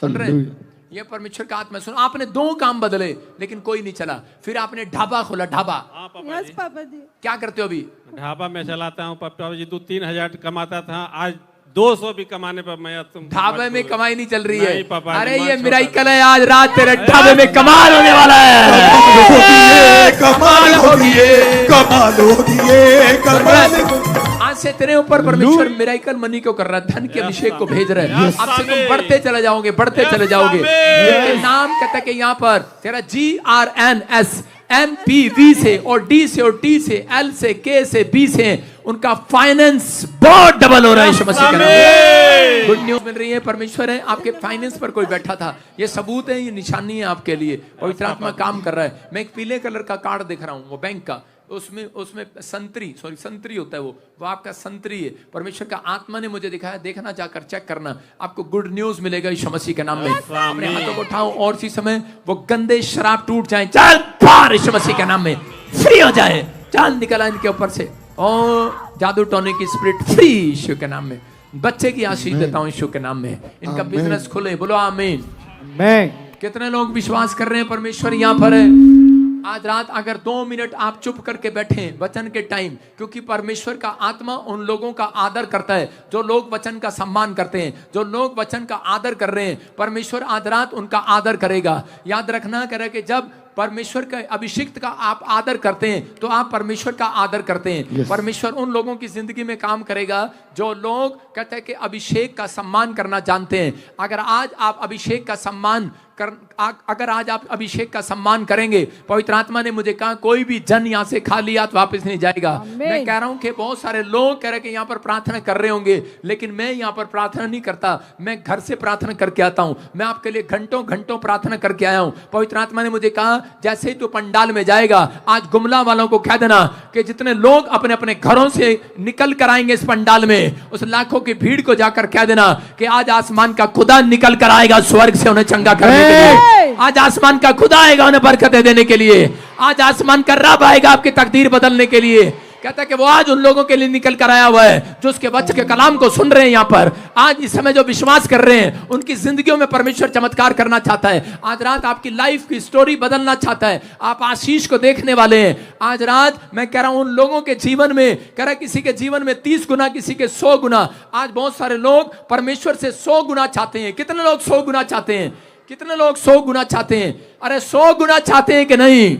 सुन रहे हैं? ये परमेश्वर का आत्मा। सुन, आपने 2 काम बदले लेकिन कोई नहीं चला। फिर आपने ढाबा खोला। ढाबा यस पापा जी। क्या करते हो अभी? ढाबा में चलाता हूँ पापा जी। 2-3 हजार कमाता था, आज 200 भी कमाने पर मैं तुम ढाबे में कमाई नहीं चल रही है। नहीं पापा जी, अरे मन ये छोटा मिराइकल है, आज रात तेरे ढाबे में कमाल होने वाला है। कमाल होगी ये, कमाल होगी ये, कमाल होगी। आज से तेरे ऊपर परमेश्वर मिराइकल मनी को कर रहा है, धन के अभिषेक को भेज रहा है। अब से तुम बढ़ते चले जाओगे, बढ़ते चले जाओगे। जिनके नाम कहता है कि यहाँ पर तेरा GRNS MPV से और D से और T से L से K से B से उनका फाइनेंस बहुत डबल हो रहा है। मसीह का नाम। गुड न्यूज मिल रही है। परमेश्वर है आपके फाइनेंस पर कोई बैठा था, ये सबूत है, ये निशानी है आपके लिए। पवित्र आत्मा काम कर रहा है। मैं एक पीले कलर का कार्ड दिख रहा हूँ, वो बैंक का, उसमें संतरी होता है, वो आपका संतरी है। परमेश्वर का आत्मा ने मुझे दिखाया, देखना, जाकर चेक करना, आपको गुड न्यूज मिलेगा यीशु मसीह के नाम में। अपने हाथों को उठाओ और इसी समय वो गंदे शराब टूट जाए। चल बाहर यीशु मसीह के नाम में, फ्री हो जाए। चल निकल इनके ऊपर से। और जादू टोने की स्पिरिट फ्री यीशु के नाम में। बच्चे की आशीष देता हूँ यीशु के नाम में। इनका बिजनेस खुले। बोलो आमीन। कितने लोग विश्वास कर रहे हैं परमेश्वर यहाँ पर है? आज रात अगर 2 मिनट आप चुप करके बैठे वचन के टाइम, क्योंकि परमेश्वर का आत्मा उन लोगों का आदर करता है जो लोग वचन का सम्मान करते हैं, जो लोग वचन का आदर कर रहे हैं। परमेश्वर आज रात उनका आदर करेगा। याद रखना करे कि जब परमेश्वर के अभिषिक्त का आप आदर करते हैं तो आप परमेश्वर का आदर करते हैं। परमेश्वर उन लोगों की जिंदगी में काम करेगा जो लोग कहते हैं कि अभिषेक का सम्मान करना जानते हैं। अगर आज आप अभिषेक का सम्मान करेंगे, पवित्र आत्मा ने मुझे कहा कोई भी जन यहाँ से खाली हाथ वापस नहीं जाएगा। मैं कह रहा हूँ कि बहुत सारे लोग कह रहे हैं कि यहाँ पर प्रार्थना कर रहे होंगे, लेकिन मैं यहाँ पर प्रार्थना नहीं करता, मैं घर से प्रार्थना करके आता हूँ। मैं आपके लिए घंटों घंटों प्रार्थना करके आया हूँ। पवित्र आत्मा ने मुझे कहा जैसे ही तू पंडाल में जाएगा, आज गुमला वालों को कह देना कि जितने लोग अपने अपने घरों से निकल कर आएंगे इस पंडाल में, उस लाखों की भीड़ को जाकर कह देना कि आज आसमान का खुदा निकल कर आएगा स्वर्ग से उन्हें चंगा करने के लिए। आज आसमान का खुदा आएगा उन्हें बरकतें देने के लिए। आज आसमान का रब आएगा आपकी तकदीर बदलने के लिए। कहता है कि वो आज उन लोगों के लिए निकल कर आया हुआ है जो उसके वचन के कलाम को सुन रहे हैं। यहाँ पर आज इस समय जो विश्वास कर रहे हैं उनकी जिंदगियों में परमेश्वर चमत्कार करना चाहता है। आज रात आपकी लाइफ की स्टोरी बदलना चाहता है। आप आशीष को देखने वाले हैं। आज रात मैं कह रहा हूं उन लोगों के जीवन में, कह रहा किसी के जीवन में 30 गुना, किसी के 100 गुना। आज बहुत सारे लोग परमेश्वर से 100 गुना चाहते हैं। कितने लोग 100 गुना चाहते हैं? कितने लोग 100 गुना चाहते हैं? अरे 100 गुना चाहते हैं कि नहीं?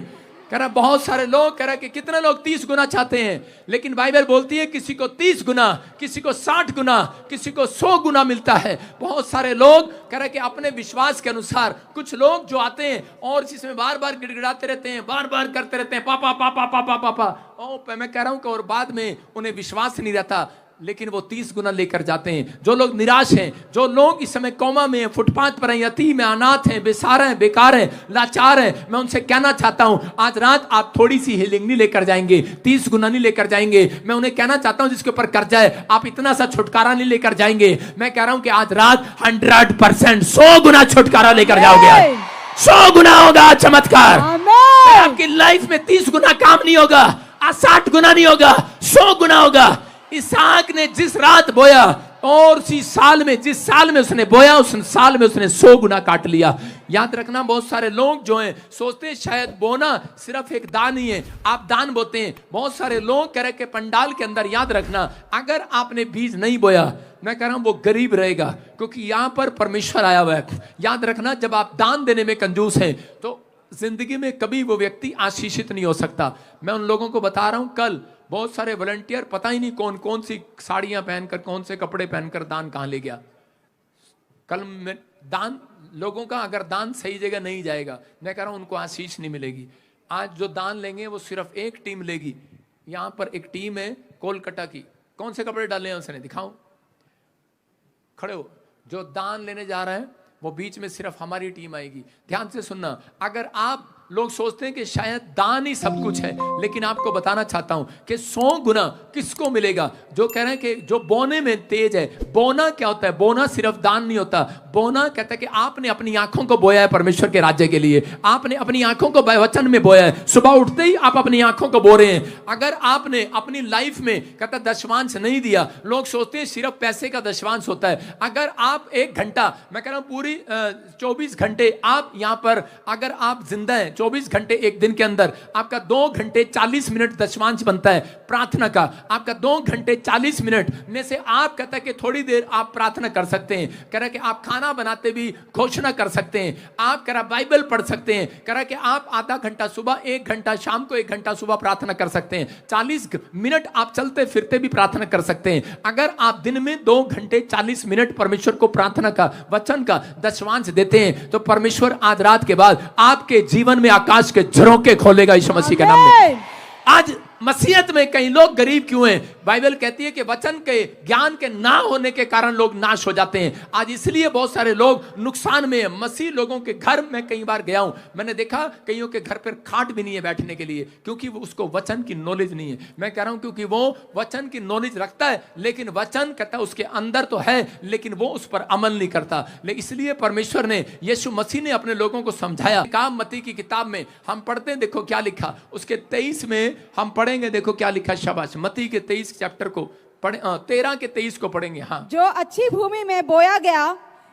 कह रहा बहुत सारे लोग कह रहा कि कितने लोग 30 गुना चाहते हैं, लेकिन बाइबल बोलती है किसी को 30 गुना, किसी को 60 गुना, किसी को 100 गुना मिलता है। बहुत सारे लोग कह रहे कि अपने विश्वास के अनुसार, कुछ लोग जो आते हैं और इसमें बार बार गिड़गिड़ाते रहते हैं, बार बार करते रहते हैं पापा पापा पापा पापा। ओ मैं कह रहा हूं कि और बाद में उन्हें विश्वास नहीं रहता, लेकिन वो 30 गुना लेकर जाते हैं। जो लोग निराश हैं, जो लोग इस समय कोमा में, फुटपाथ पर हैं, यतीम हैं, अनाथ हैं, बेसहारा हैं, बेकार हैं, लाचार हैं, मैं उनसे कहना चाहता हूं आज रात आप थोड़ी सी हीलिंग नहीं लेकर जाएंगे, 30 गुना नहीं लेकर जाएंगे। मैं उन्हें कहना चाहता हूं जिसके ऊपर कर्जा है, आप इतना सा छुटकारा नहीं लेकर जाएंगे। मैं कह रहा हूं कि आज रात 100% 100 गुना छुटकारा लेकर जाओगे। 100 गुना होगा चमत्कार। आपकी लाइफ में 30 गुना काम नहीं होगा, आज 60 गुना नहीं होगा, 100 गुना होगा। इसहाक ने जिस रात बोया और उसी साल में, जिस साल में उसने बोया, उस साल में उसने 100 गुना काट लिया। याद रखना बहुत सारे लोग जो हैं सोचते हैं शायद बोना सिर्फ एक दान ही है, आप दान बोते हैं। बहुत सारे लोग कह रहे कि पंडाल के अंदर, याद रखना अगर आपने बीज नहीं बोया, मैं कह रहा हूं वो गरीब रहेगा, क्योंकि यहां पर परमेश्वर आया हुआ है। याद रखना जब आप दान देने में कंजूस हैं तो जिंदगी में कभी वो व्यक्ति आशीषित नहीं हो सकता। मैं उन लोगों को बता रहा हूं, कल बहुत सारे वॉलंटियर पता ही नहीं कौन कौन सी साड़ियां पहनकर, कौन से कपड़े पहनकर दान कहां ले गया। कल में दान लोगों का अगर दान सही जगह नहीं जाएगा, मैं कह रहा हूं उनको आशीष नहीं मिलेगी। आज जो दान लेंगे वो सिर्फ एक टीम लेगी। यहां पर एक टीम है कोलकाता की, कौन से कपड़े डाले हैं उसने, दिखाओ, खड़े हो। जो दान लेने जा रहे हैं वो बीच में सिर्फ हमारी टीम आएगी। ध्यान से सुनना, अगर आप लोग सोचते हैं कि शायद दान ही सब कुछ है, लेकिन आपको बताना चाहता हूं कि 100 गुना किसको मिलेगा? जो कह रहे हैं कि जो बोने में तेज है। बोना क्या होता है? बोना सिर्फ दान नहीं होता। बोना कहता है कि आपने अपनी आंखों को बोया है परमेश्वर के राज्य के लिए, आपने अपनी आंखों को वचन में बोया है। सुबह उठते ही आप अपनी आंखों को बो रहे हैं। अगर आपने अपनी लाइफ में कहता दशमांश नहीं दिया, लोग सोचते हैं सिर्फ पैसे का दशमांश होता है। अगर आप 1 घंटा, मैं कह रहा हूं पूरी 24 घंटे आप यहां पर अगर आप जिंदा हैं, 24 घंटे एक दिन के अंदर आपका 2 घंटे 40 मिनट दशमांश बनता है प्रार्थना का। आपका 2 घंटे 40 मिनट में से आप कहता है कि थोड़ी देर आप प्रार्थना कर सकते हैं। कह रहा है कि आप खाना बनाते भी घोषणा कर सकते हैं, आप कह रहा बाइबल पढ़ सकते हैं। कह रहा है कि आप आधा घंटा सुबह, 1 घंटा शाम को, 1 घंटा सुबह प्रार्थना कर सकते हैं। 40 मिनट आप चलते फिरते भी प्रार्थना कर सकते हैं। अगर आप दिन में 2 घंटे 40 मिनट परमेश्वर को प्रार्थना का, वचन का दशमांश देते हैं, तो परमेश्वर आज रात के बाद आपके जीवन में आकाश के झरोखे खोलेगा यीशु मसीह के नाम में। आज मसीहत में कई लोग गरीब क्यों हैं? बाइबल कहती है कि वचन के ज्ञान के ना होने के कारण लोग नाश हो जाते हैं। आज इसलिए बहुत सारे लोग नुकसान में हैं। मसीह लोगों के घर में कई बार गया हूं, मैंने देखा कईयों के घर पर खाट भी नहीं है बैठने के लिए, क्योंकि वो उसको वचन की नॉलेज नहीं है। मैं कह रहा हूं क्योंकि वो वचन की नॉलेज रखता है, लेकिन वचन कहता है उसके अंदर तो है, लेकिन वो उस पर अमल नहीं करता। लेकिन इसलिए परमेश्वर ने, यीशु मसीह ने अपने लोगों को समझाया। काम मत्ती की किताब में हम पढ़ते हैं, देखो क्या लिखा उसके 23 में हम पढ़ेंगे। देखो क्या लिखा, शाबाश। मत्ती के 23 चैप्टर को पढ़े, 13 के 23 को पढ़ेंगे। हाँ, जो अच्छी भूमि में बोया गया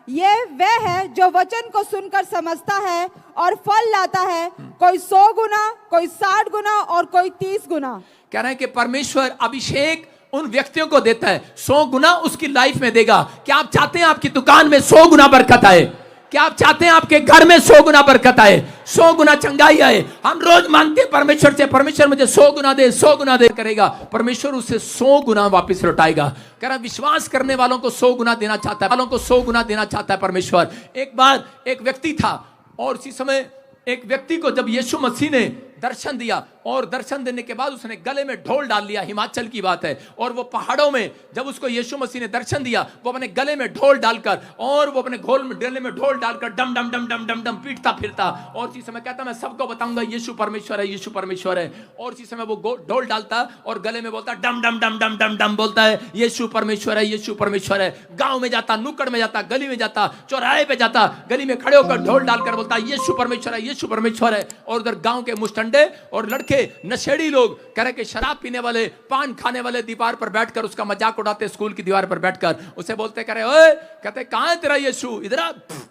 ये वह है जो वचन को सुनकर समझता है और फल लाता है, कोई 100 गुना, कोई 60 गुना और कोई 30 गुना। कह रहे हैं कि परमेश्वर अभिषेक उन व्यक्तियों को देता है, 100 गुना उसकी लाइफ में देगा। क्या आप चाहते हैं आपकी दुकान में 100 गुना बरकत आए? क्या आप चाहते हैं आपके घर में 100 गुना बरकत आए, 100 गुना चंगाई आए? हम रोज मांगते हैं परमेश्वर से, परमेश्वर मुझे 100 गुना दे, 100 गुना दे। करेगा परमेश्वर उसे 100 गुना वापस लौटाएगा। कह रहा विश्वास करने वालों को 100 गुना देना चाहता है, वालों को 100 गुना देना चाहता है परमेश्वर। एक बार एक व्यक्ति था, और उसी समय एक व्यक्ति को जब यीशु मसीह ने दर्शन दिया, और दर्शन देने के बाद उसने गले में ढोल डाल लिया। हिमाचल की बात है, और वो पहाड़ों में जब उसको यीशु मसीह ने दर्शन दिया, वो अपने गले में ढोल डालकर, और वो अपने गले में ढोल डालकर डम डम डम डम डम डम पीटता फिरता, और इसी समय कहता मैं सबको बताऊंगा यीशु परमेश्वर है, यीशु परमेश्वर है। और इसी समय वो ढोल डालता और गले में बोलता डम डम डम डम डम डम, बोलता है यीशु परमेश्वर है, यीशु परमेश्वर है। गांव में जाता, नुक्कड़ में जाता, गली में जाता, चौराहे पे जाता, गली में खड़े होकर ढोल डालकर बोलता यीशु परमेश्वर है, यीशु परमेश्वर है। और उधर गांव के मुस्टंडे और लड़के नशेड़ी लोग, कह रहे कि शराब पीने वाले, पान खाने वाले दीवार पर बैठकर उसका मजाक उड़ाते, स्कूल की दीवार पर बैठकर उसे बोलते, कह रहे ओए, कहते कहां है तेरा यीशु? इधर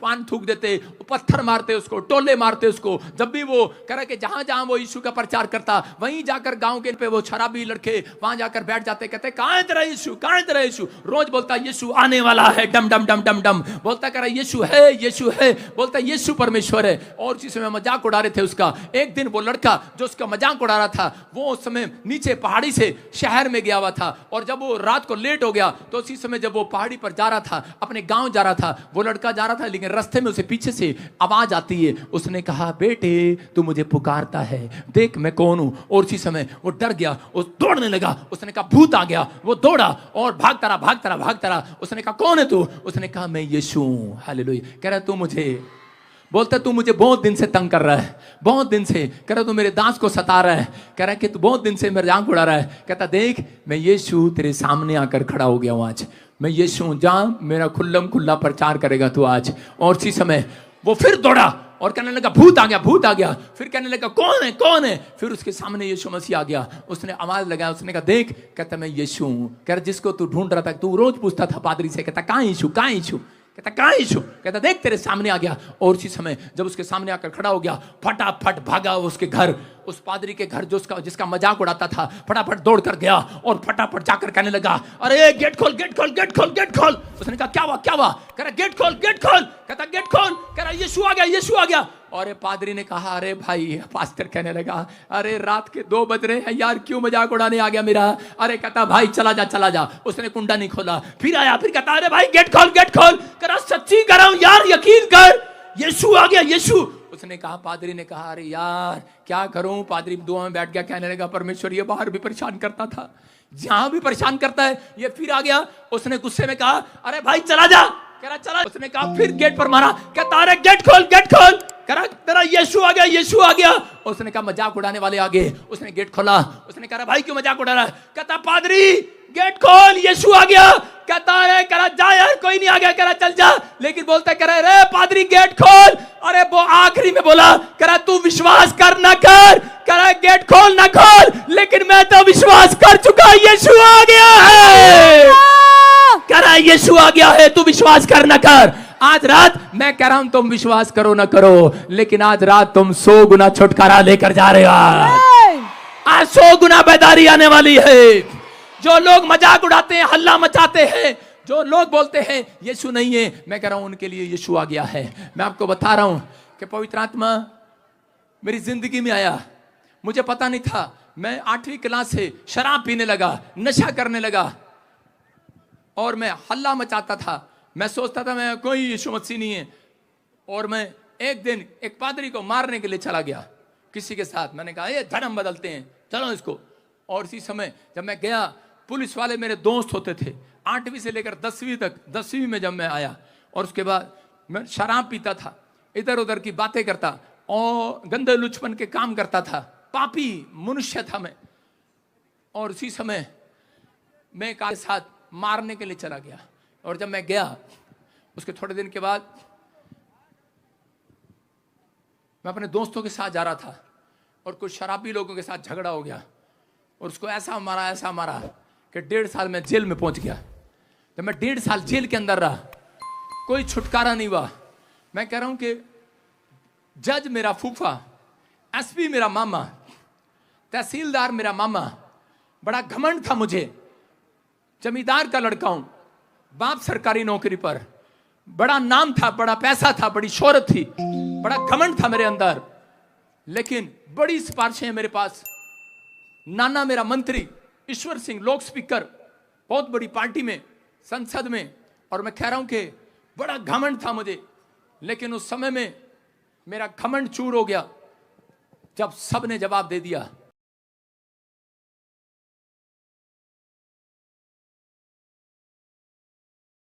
पान थूक देते, पत्थर मारते उसको, टोले मारते उसको। जब भी वो कह रहे कि जहां जहां वो यीशु का प्रचार करता, वहीं जाकर गांव के पे वो शराबी लड़के वहां जाकर बैठ जाते, कहते कहां है तेरा यीशु, कहां है तेरा यीशु? रोज बोलता यीशु आने वाला है, डम डम डम डम डम बोलता, कह रहा यीशु है, यीशु है, बोलता यीशु परमेश्वर है। और उसी समय मजाक उड़ा रहे थे उसका। एक दिन वो लड़का जो उसका मजाक उड़ा रहा था, वो उस समय नीचे पहाड़ी से शहर में गया हुआ था, और जब वो रात को लेट हो गया, तो उसी समय जब वो पहाड़ी पर जा रहा था, अपने गांव जा रहा था, वो लड़का जा रहा था, लेकिन रास्ते में उसे पीछे से आवाज आती है। उसने कहा बेटे तू मुझे पुकारता है, देख मैं कौन हूं। और उसी समय वो डर गया, वो दौड़ने लगा। उसने कहा भूत आ गया। वो दौड़ा और भागता रहा, भागता रहा, भागता रहा। उसने कहा कौन है तू? उसने कहा मैं यीशु हूं। हालेलुया। कह रहा तू मुझे, बोलता तू मुझे बहुत दिन से तंग कर रहा है, बहुत दिन से, कह रहा तू मेरे दांत को सता रहा है, कह रहा कि तू बहुत दिन से मेरे जान उड़ा रहा है। कहता देख मैं यीशु तेरे सामने आकर खड़ा हो गया हूं आज, मैं यीशु हूं, जा मेरा खुल्लम खुल्ला प्रचार करेगा तू आज। और इसी समय वो फिर दौड़ा और कहने लगा भूत आ गया, भूत आ गया। फिर कहने लगा कौन है, कौन है? फिर उसके सामने यीशु मसीह आ गया। उसने आवाज लगाया, उसने कहा देख, कहता मैं यीशु हूं। कह रहा जिसको तू ढूंढ रहा था, तू रोज पूछता था पादरी से, कहता कहां यीशु, कहां यीशु? कहता कहां यीशु? कहता देख तेरे सामने आ गया। और उसी समय जब उसके सामने आकर खड़ा हो गया, फटाफट भागा उसके घर, उस पादरी के घर जो जिसका मजाक उड़ाता था, फटाफट दौड़ कर गया और फटाफट जाकर कहने लगा अरे गेट खोल, गेट खोल, गेट खोल, गेट खोल। उसने कहा क्या हुआ, क्या हुआ? कह रहा गेट खोल, गेट खोल। कहता गेट खोल। कह रहा यीशु आ गया, यीशु आ गया। और पादरी ने कहा अरे भाई, पास्टर कहने लगा अरे रात के 2 बज रहे हैं यार, क्यों मजाक उड़ाने आ गया मेरा? अरे कहता भाई चला जा, चला जा। उसने कुंडा नहीं खोला, फिर आया, फिर कहता अरे भाई गेट खोल, गेट खोल। कह रहा सच्ची कर रहा हूं यार, यकीन कर, यीशु आ गया, यीशु। उसने कहा, पादरी ने कहा अरे यार क्या करूं? पादरी दुआ में बैठ गया, कहने लगा परमेश्वर ये बाहर भी परेशान करता था, जहां भी परेशान करता है, ये फिर आ गया। उसने गुस्से में कहा अरे भाई चला जा। कह रहा चला। उसने कहा फिर गेट पर मारा, कहता अरे गेट खोल, गेट खोल। करा तेरा यीशु आ गया, यीशु आ गया। उसने कहा मजाक उड़ाने वाले आ गए। उसने गेट खोला, उसने कहा भाई क्यों मजाक उड़ा रहा है? कहता पादरी गेट खोल, यीशु आ गया। कहता है करा जा यार, कोई नहीं आ गया। करा चल जा, लेकिन बोलता करे रे पादरी गेट खोल। अरे वो आखिरी में बोला करा तू विश्वास कर ना कर, करा गेट खोल ना खोल, लेकिन मैं तो विश्वास कर चुका, यीशु आ गया है। करा यीशु आ गया है, तू विश्वास कर ना कर। आज रात मैं कह रहा हूं तुम विश्वास करो ना करो, लेकिन आज रात तुम 100 गुना छुटकारा लेकर जा रहे हो। आज 100 गुना बेदारी आने वाली है। जो लोग मजाक उड़ाते हैं, हल्ला मचाते हैं, जो लोग बोलते हैं यीशु नहीं है, मैं कह रहा हूं उनके लिए यीशु आ गया है। मैं आपको बता रहा हूं कि पवित्र आत्मा मेरी जिंदगी में आया, मुझे पता नहीं था। मैं 8वीं क्लास से शराब पीने लगा, नशा करने लगा और मैं हल्ला मचाता था। मैं सोचता था मैं कोई यीशु मसीह नहीं है। और मैं एक दिन एक पादरी को मारने के लिए चला गया किसी के साथ। मैंने कहा ये धर्म बदलते हैं, चलो इसको। और इसी समय जब मैं गया, पुलिस वाले मेरे दोस्त होते थे 8वीं से लेकर 10वीं तक। 10वीं में जब मैं आया और उसके बाद मैं शराब पीता था, इधर उधर की बातें करता और गंदे लुचपन के काम करता था, पापी मनुष्य था मैं। और उसी समय मैं एक के साथ मारने के लिए चला गया। और जब मैं गया उसके थोड़े दिन के बाद मैं अपने दोस्तों के साथ जा रहा था और कुछ शराबी लोगों के साथ झगड़ा हो गया और उसको ऐसा मारा कि 1.5 साल में जेल में पहुंच गया। जब मैं 1.5 साल जेल के अंदर रहा, कोई छुटकारा नहीं हुआ। मैं कह रहा हूं कि जज मेरा फूफा, एसपी मेरा मामा, तहसीलदार मेरा मामा, बड़ा घमंड था मुझे। जमींदार का लड़का हूं, बाप सरकारी नौकरी पर, बड़ा नाम था, बड़ा पैसा था, बड़ी शोहरत थी, बड़ा घमंड था मेरे अंदर। लेकिन बड़ी सिफारिशें मेरे पास। नाना मेरा मंत्री, ईश्वर सिंह लोक स्पीकर, बहुत बड़ी पार्टी में, संसद में। और मैं कह रहा हूं कि बड़ा घमंड था मुझे। लेकिन उस समय में मेरा घमंड चूर हो गया जब सबने जवाब दे दिया